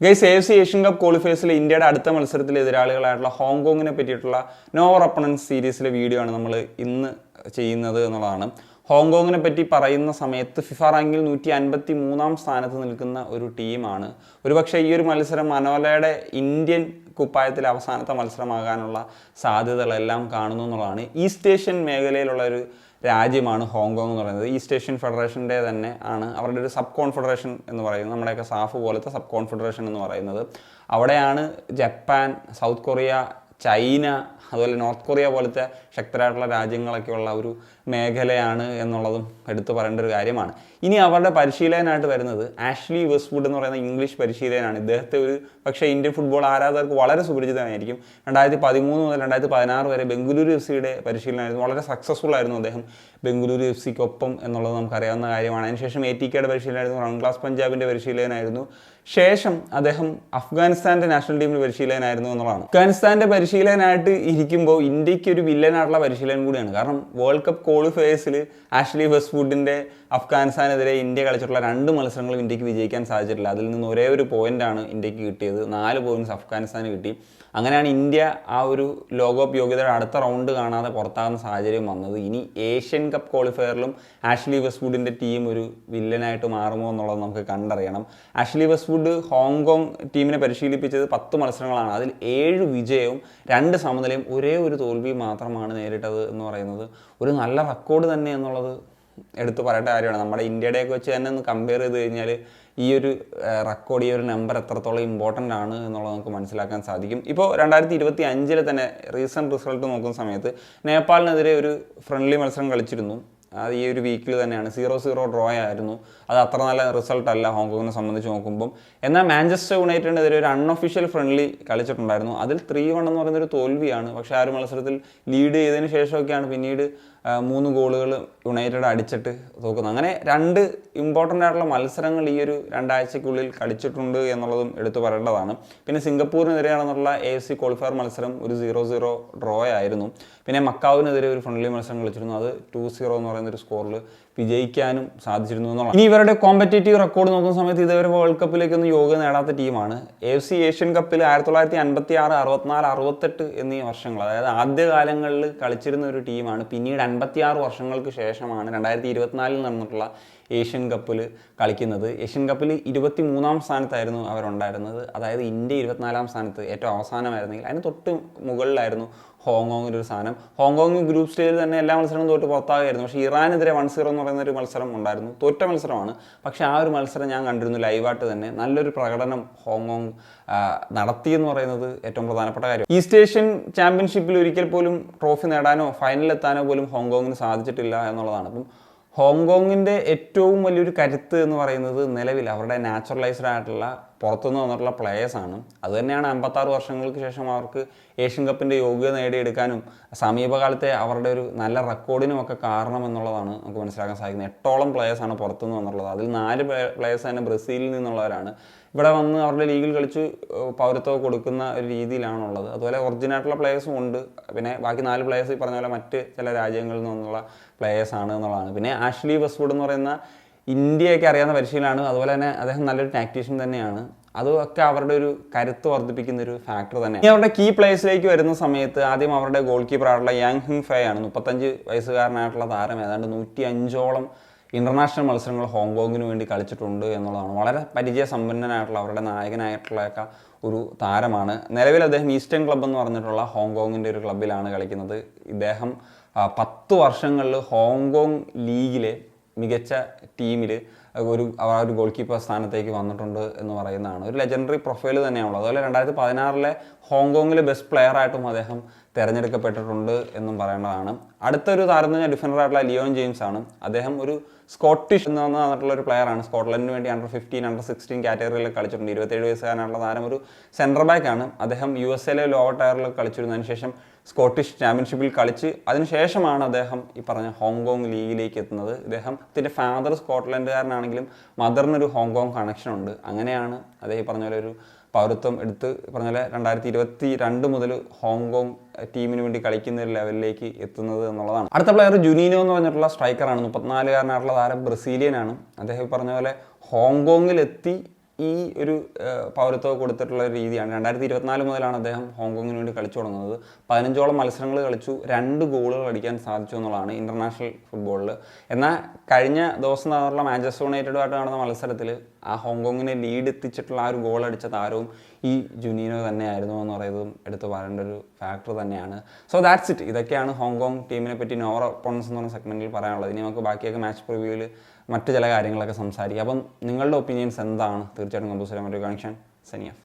Guys AFC Asian cup ക്വാളിഫയേഴ്സിൽ ഇന്ത്യയുടെ അടുത്ത മത്സരത്തിലെ എതിരാളികളായിട്ടുള്ള ഹോങ്കോങ്ങിനെ പറ്റിയിട്ടുള്ള നോവർ ഒപ്പണൻസ് സീരീസിലെ വീഡിയോ ആണ് നമ്മൾ ഇന്ന് ചെയ്യുന്നത് എന്നുള്ളതാണ്. ഹോങ്കോങ്ങിനെ പറ്റി പറയുന്ന സമയത്ത് ഫിഫ റാങ്കിൽ 153-ാം സ്ഥാനത്ത് നിൽക്കുന്ന ഒരു ടീമാണ്. ഒരുപക്ഷെ ഈ ഒരു മത്സരം മനോലയുടെ ഇന്ത്യൻ കുപ്പായത്തിലെ അവസാനത്തെ മത്സരമാകാനുള്ള സാധ്യതകളെല്ലാം കാണുന്നു എന്നുള്ളതാണ്. ഈസ്റ്റ് ഏഷ്യൻ മേഖലയിലുള്ള ഒരു രാജ്യമാണ് ഹോങ്കോങ് എന്ന് പറയുന്നത്. ഈസ്റ്റ് ഏഷ്യൻ ഫെഡറേഷൻ്റെ തന്നെ ആണ് അവരുടെ ഒരു സബ് കോൺഫെഡറേഷൻ എന്ന് പറയുന്നത്. നമ്മുടെയൊക്കെ സാഫ് പോലത്തെ സബ് കോൺഫെഡറേഷൻ എന്ന് പറയുന്നത്. അവിടെയാണ് ജപ്പാൻ, സൗത്ത് കൊറിയ, ചൈന, അതുപോലെ നോർത്ത് കൊറിയ പോലത്തെ ശക്തരായിട്ടുള്ള രാജ്യങ്ങളൊക്കെയുള്ള ഒരു മേഖലയാണ് എന്നുള്ളതും എടുത്തു പറയേണ്ട ഒരു കാര്യമാണ്. ഇനി അവരുടെ പരിശീലകനായിട്ട് വരുന്നത് ആഷ്ലി വെസ്റ്റ്വുഡ് എന്ന് പറയുന്ന ഇംഗ്ലീഷ് പരിശീലകനാണ്. ഇദ്ദേഹത്തെ ഒരു പക്ഷേ ഇന്ത്യൻ ഫുട്ബോൾ ആരാധകർക്ക് വളരെ സുപരിചിതമായിരിക്കും. 2013 മുതൽ 2016 വരെ ബംഗളൂരു FC-യുടെ പരിശീലനമായിരുന്നു. വളരെ സക്സസ്ഫുൾ ആയിരുന്നു അദ്ദേഹം ബംഗളൂരു FC-ക്കൊപ്പം എന്നുള്ളത് നമുക്കറിയാവുന്ന കാര്യമാണ്. അതിനുശേഷം ATKയുടെ പരിശീലനമായിരുന്നു, റൺ ഗ്ലാസ് പഞ്ചാബിൻ്റെ പരിശീലകനായിരുന്നു. ശേഷം അദ്ദേഹം അഫ്ഗാനിസ്ഥാൻ്റെ നാഷണൽ ടീമിൽ പരിശീലകനായിരുന്നു എന്നുള്ളതാണ്. അഫ്ഗാനിസ്ഥാൻ്റെ പരിശീലകനായിട്ട് ഇരിക്കുമ്പോൾ ഇന്ത്യക്ക് ഒരു വില്ലനായിട്ടുള്ള പരിശീലനം കൂടിയാണ്. കാരണം വേൾഡ് കപ്പ് ക്വാളിഫയേഴ്സിൽ ആഷ്ലി വെസ്റ്റ്വുഡിൻ്റെ അഫ്ഗാനിസ്ഥാനെതിരെ ഇന്ത്യ കളിച്ചിട്ടുള്ള 2 മത്സരങ്ങളും ഇന്ത്യക്ക് വിജയിക്കാൻ സാധിച്ചിട്ടില്ല. അതിൽ നിന്ന് ഒരേ ഒരു പോയിൻ്റാണ് ഇന്ത്യക്ക് കിട്ടിയത്. 4 പോയിൻറ്റ്സ് അഫ്ഗാനിസ്ഥാന് കിട്ടി. അങ്ങനെയാണ് ഇന്ത്യ ആ ഒരു ലോകകപ്പ് യോഗ്യതയുടെ അടുത്ത റൗണ്ട് കാണാതെ പുറത്താകുന്ന സാഹചര്യം വന്നത്. ഇനി ഏഷ്യൻ കപ്പ് ക്വാളിഫയറിലും ആഷ്ലി വെസ്റ്റ്വുഡിൻ്റെ ടീം ഒരു വില്ലനായിട്ട് മാറുമോ എന്നുള്ളത് നമുക്ക് കണ്ടറിയണം. ആഷ്ലി വെസ്റ്റ്വുഡ് ഹോങ്കോങ് ടീമിനെ പരിശീലിപ്പിച്ചത് 10 മത്സരങ്ങളാണ്. അതിൽ 7 വിജയവും 2 സമനിലയും ഒരേ ഒരു തോൽവിയും മാത്രമാണ് നേരിട്ടത് എന്ന് പറയുന്നത് ഒരു നല്ല റെക്കോർഡ് തന്നെ എന്നുള്ളത് എടുത്തു പറയേണ്ട കാര്യമാണ്. നമ്മുടെ ഇന്ത്യയുടെയൊക്കെ വെച്ച് തന്നെ ഒന്ന് കമ്പയർ ചെയ്ത് കഴിഞ്ഞാൽ ഈ ഒരു റെക്കോർഡ്, ഈ ഒരു നമ്പർ എത്രത്തോളം ഇമ്പോർട്ടൻ്റ് ആണ് എന്നുള്ളത് നമുക്ക് മനസ്സിലാക്കാൻ സാധിക്കും. ഇപ്പോൾ 2025 തന്നെ റീസെൻറ്റ് റിസൾട്ട് നോക്കുന്ന സമയത്ത് നേപ്പാളിനെതിരെ ഒരു ഫ്രണ്ട്ലി മത്സരം കളിച്ചിരുന്നു. അത് ഈ ഒരു വീക്കിൽ തന്നെയാണ്. 0-0 ഡ്രോ ആയിരുന്നു. അത് അത്ര നല്ല റിസൾട്ട് അല്ല ഹോങ്കോങ്ങിനെ സംബന്ധിച്ച് നോക്കുമ്പം. എന്നാൽ മാഞ്ചസ്റ്റർ യുണൈറ്റഡിനെതിരെ ഒരു അൺഒഫീഷ്യൽ ഫ്രണ്ട്ലി കളിച്ചിട്ടുണ്ടായിരുന്നു. അതിൽ 3-1 എന്ന് പറയുന്നൊരു തോൽവിയാണ്. പക്ഷേ ആ ഒരു മത്സരത്തിൽ ലീഡ് ചെയ്തതിന് ശേഷമൊക്കെയാണ് പിന്നീട് 3 ഗോളുകൾ യുണൈറ്റഡ് അടിച്ചിട്ട് തോക്കുന്നത്. അങ്ങനെ 2 ഇമ്പോർട്ടൻ്റ് ആയിട്ടുള്ള മത്സരങ്ങൾ ഈ ഒരു 2 ആഴ്ചയ്ക്കുള്ളിൽ കളിച്ചിട്ടുണ്ട് എന്നുള്ളതും എടുത്തു പറയേണ്ടതാണ്. പിന്നെ സിംഗപ്പൂരിനെതിരെയാണെന്നുള്ള AFC ക്വാളിഫയർ മത്സരം ഒരു 0-0 ഡ്രോ ആയിരുന്നു. പിന്നെ മക്കാവിനെതിരെ ഒരു ഫ്രണ്ട്ലി മത്സരം കളിച്ചിരുന്നു. അത് 2-0 എന്ന് പറയുന്നൊരു സ്കോറിൽ വിജയിക്കാനും സാധിച്ചിരുന്നു എന്നുള്ളത്. ഇനി ഇവരുടെ കോമ്പറ്റേറ്റീവ് റെക്കോർഡ് നോക്കുന്ന സമയത്ത് ഇതുവരെ വേൾഡ് കപ്പിലേക്കൊന്നും യോഗ്യത നേടാത്ത ടീമാണ്. AFC ഏഷ്യൻ കപ്പിൽ 1956, 64, 68 എന്നീ വർഷങ്ങൾ, അതായത് ആദ്യകാലങ്ങളിൽ കളിച്ചിരുന്ന ഒരു ടീമാണ്. പിന്നീട് 56 വർഷങ്ങൾക്ക് ശേഷമാണ് 2024 നടന്നിട്ടുള്ള ഏഷ്യൻ കപ്പിൽ കളിക്കുന്നത്. ഏഷ്യൻ കപ്പിൽ 23-ാം സ്ഥാനത്തായിരുന്നു അവരുണ്ടായിരുന്നത്. അതായത് ഇന്ത്യ 24-ാം സ്ഥാനത്ത് ഏറ്റവും അവസാനമായിരുന്നെങ്കിൽ അതിന് തൊട്ട് മുകളിലായിരുന്നു ഹോങ്കോങ്ങിൻ്റെ ഒരു സ്ഥാനം. ഹോങ്കോങ് ഗ്രൂപ്പ് സ്റ്റേജിൽ തന്നെ എല്ലാ മത്സരങ്ങളും തോറ്റ് പുറത്താകുമായിരുന്നു. പക്ഷേ ഇറാനെതിരെ 1-0 എന്ന് പറയുന്ന ഒരു മത്സരം ഉണ്ടായിരുന്നു. തോറ്റ മത്സരമാണ്. പക്ഷേ ആ ഒരു മത്സരം ഞാൻ കണ്ടിരുന്നു ലൈവായിട്ട് തന്നെ. നല്ലൊരു പ്രകടനം ഹോങ്കോങ് നടത്തിയെന്ന് പറയുന്നത് ഏറ്റവും പ്രധാനപ്പെട്ട കാര്യം. ഈസ്റ്റ് ഏഷ്യൻ ചാമ്പ്യൻഷിപ്പിൽ ഒരിക്കൽ പോലും ട്രോഫി നേടാനോ ഫൈനലിലെത്താനോ പോലും ഹോങ്കോങ്ങിന് സാധിച്ചിട്ടില്ല എന്നുള്ളതാണ്. അപ്പം ഹോങ്കോങ്ങിൻ്റെ ഏറ്റവും വലിയൊരു കരുത്ത് എന്ന് പറയുന്നത് നിലവിൽ അവരുടെ നാച്ചുറലൈസ്ഡ് ആയിട്ടുള്ള പുറത്തുനിന്ന് വന്നിട്ടുള്ള പ്ലേയേഴ്സാണ്. അതുതന്നെയാണ് 56 വർഷങ്ങൾക്ക് ശേഷം അവർക്ക് ഏഷ്യൻ കപ്പിൻ്റെ യോഗ്യത നേടിയെടുക്കാനും സമീപകാലത്തെ അവരുടെ ഒരു നല്ല റെക്കോർഡിനുമൊക്കെ കാരണം എന്നുള്ളതാണ് നമുക്ക് മനസ്സിലാക്കാൻ സാധിക്കുന്നത്. 8ഓളം പ്ലേയേഴ്സാണ് പുറത്തുനിന്ന് വന്നിട്ടുള്ളത്. അതിൽ 4 പ്ലേയേഴ്സ് തന്നെ ബ്രസീലിൽ നിന്നുള്ളവരാണ്. ഇവിടെ വന്ന് അവരുടെ ലീഗിൽ കളിച്ച് പൗരത്വം കൊടുക്കുന്ന ഒരു രീതിയിലാണുള്ളത്. അതുപോലെ ഒറിജിനായിട്ടുള്ള പ്ലേയേഴ്സും ഉണ്ട്. പിന്നെ ബാക്കി 4 പ്ലേയേഴ്സ് ഈ പറഞ്ഞ പോലെ മറ്റ് ചില രാജ്യങ്ങളിൽ നിന്നുള്ള പ്ലേയേഴ്സാണ് എന്നുള്ളതാണ്. പിന്നെ ആഷ്ലി വെസ്റ്റ്വുഡ് എന്ന് പറയുന്ന ഇന്ത്യയൊക്കെ അറിയാവുന്ന പരിശീലനമാണ്. അതുപോലെ തന്നെ അദ്ദേഹം നല്ലൊരു ടാക്ടീഷ്യൻ തന്നെയാണ്. അതൊക്കെ അവരുടെ ഒരു കരുത്ത് വർദ്ധിപ്പിക്കുന്ന ഒരു ഫാക്ടർ തന്നെയാണ്. ഇനി അവരുടെ കീ പ്ലേയേഴ്സിലേക്ക് വരുന്ന സമയത്ത് ആദ്യം അവരുടെ ഗോൾ കീപ്പറായിട്ടുള്ള യാങ് ഹിങ് ഫേ ആണ്. 35 വയസ്സുകാരനായിട്ടുള്ള താരം. ഏതാണ്ട് 105ഓളം ഇൻ്റർനാഷണൽ മത്സരങ്ങൾ ഹോങ്കോങ്ങിന് വേണ്ടി കളിച്ചിട്ടുണ്ട് എന്നുള്ളതാണ്. വളരെ പരിചയസമ്പന്നനായിട്ടുള്ള അവരുടെ നായകനായിട്ടുള്ളൊക്കെ ഒരു താരമാണ്. നിലവിൽ അദ്ദേഹം ഈസ്റ്റേൺ ക്ലബ്ബ് എന്ന് പറഞ്ഞിട്ടുള്ള ഹോങ്കോങ്ങിൻ്റെ ഒരു ക്ലബ്ബിലാണ് കളിക്കുന്നത്. ഇദ്ദേഹം 10 വർഷങ്ങളിൽ ഹോങ്കോങ് ലീഗിലെ മികച്ച ടീമിൽ ഒരു ഗോൾ കീപ്പർ സ്ഥാനത്തേക്ക് വന്നിട്ടുണ്ട് എന്ന് പറയുന്നതാണ്. ഒരു ലെജൻഡറി പ്രൊഫൈൽ തന്നെയാണുള്ളത്. അതുപോലെ 2016 ഹോങ്കോങ്ങിലെ ബെസ്റ്റ് പ്ലെയറായിട്ടും അദ്ദേഹം തിരഞ്ഞെടുക്കപ്പെട്ടിട്ടുണ്ട് എന്നും പറയേണ്ടതാണ്. അടുത്തൊരു താരം എന്ന് പറഞ്ഞാൽ ഡിഫൻഡറായിട്ടുള്ള ലിയോൺ ജെയിംസ് ആണ്. അദ്ദേഹം ഒരു സ്കോട്ടിഷ് എന്ന് പറഞ്ഞിട്ടുള്ള ഒരു പ്ലെയറാണ്. സ്കോട്ട്ലൻഡിന് വേണ്ടി അണ്ടർ 15, അണ്ടർ 16 കാറ്റഗറിയിൽ കളിച്ചിട്ടുണ്ട്. 27 വയസ്സുകാരനായിട്ടുള്ള താരം ഒരു സെൻറ്റർ ബാക്കാണ്. അദ്ദേഹം USA ലോവർ ടയറിൽ കളിച്ചിരുന്നതിന് ശേഷം സ്കോട്ടിഷ് ചാമ്പ്യൻഷിപ്പിൽ കളിച്ച് അതിനുശേഷമാണ് അദ്ദേഹം ഈ പറഞ്ഞ ഹോങ്കോങ് ലീഗിലേക്ക് എത്തുന്നത്. ഇദ്ദേഹത്തിൻ്റെ ഫാദർ സ്കോട്ട്ലൻഡുകാരനാണെങ്കിലും മദറിനൊരു ഹോങ്കോങ് കണക്ഷൻ ഉണ്ട്. അങ്ങനെയാണ് അദ്ദേഹം ഈ പറഞ്ഞ പോലെ ഒരു പൗരത്വം എടുത്ത് പറഞ്ഞ പോലെ 2022 മുതൽ ഹോങ്കോങ് ടീമിന് വേണ്ടി കളിക്കുന്ന ഒരു ലെവലിലേക്ക് എത്തുന്നത് എന്നുള്ളതാണ്. അടുത്ത പ്ലെയർ ജുനീനോ എന്ന് പറഞ്ഞിട്ടുള്ള സ്ട്രൈക്കറാണ്. 34-കാരനായിട്ടുള്ള താരം ബ്രസീലിയനാണ്. അദ്ദേഹം പറഞ്ഞ പോലെ ഹോങ്കോങ്ങിലെത്തി ഈ ഒരു പൗരത്വം കൊടുത്തിട്ടുള്ള ഒരു രീതിയാണ്. 2024 മുതലാണ് അദ്ദേഹം ഹോങ്കോങ്ങിന് വേണ്ടി കളിച്ചു തുടങ്ങുന്നത്. 15ഓളം മത്സരങ്ങൾ കളിച്ചു, 2 ഗോളുകൾ അടിക്കാൻ സാധിച്ചു എന്നുള്ളതാണ് ഇൻ്റർനാഷണൽ ഫുട്ബോളിൽ. എന്നാൽ കഴിഞ്ഞ ദിവസം നടന്നുള്ള മാഞ്ചസ്റ്റർ യുണൈറ്റഡുമായിട്ട് നടന്ന മത്സരത്തിൽ ആ ഹോങ്കോങ്ങിനെ ലീഡ് എത്തിച്ചിട്ടുള്ള ആ ഒരു ഗോൾ അടിച്ച താരവും ഈ ജുനീനോ തന്നെയായിരുന്നു എന്ന് പറയുന്നതും എടുത്തു പറയേണ്ട ഒരു ഫാക്ടർ തന്നെയാണ്. So that's it. ഇതൊക്കെയാണ് ഹോങ്കോങ് ടീമിനെ പറ്റി നോർ ഒപ്പണൻസ് എന്ന് പറഞ്ഞ സെഗ്മെൻറ്റിൽ പറയാനുള്ളത്. ഇനി നമുക്ക് ബാക്കിയൊക്കെ മാച്ച് പ്രിവ്യൂവിൽ മറ്റു ചില കാര്യങ്ങളൊക്കെ സംസാരിക്കാം. അപ്പം നിങ്ങളുടെ ഒപ്പീനിയൻസ് എന്താണ്? തീർച്ചയായിട്ടും കമ്പോസ് ചെയ്യാൻ പറ്റും. കണക്ഷൻ സനിയ.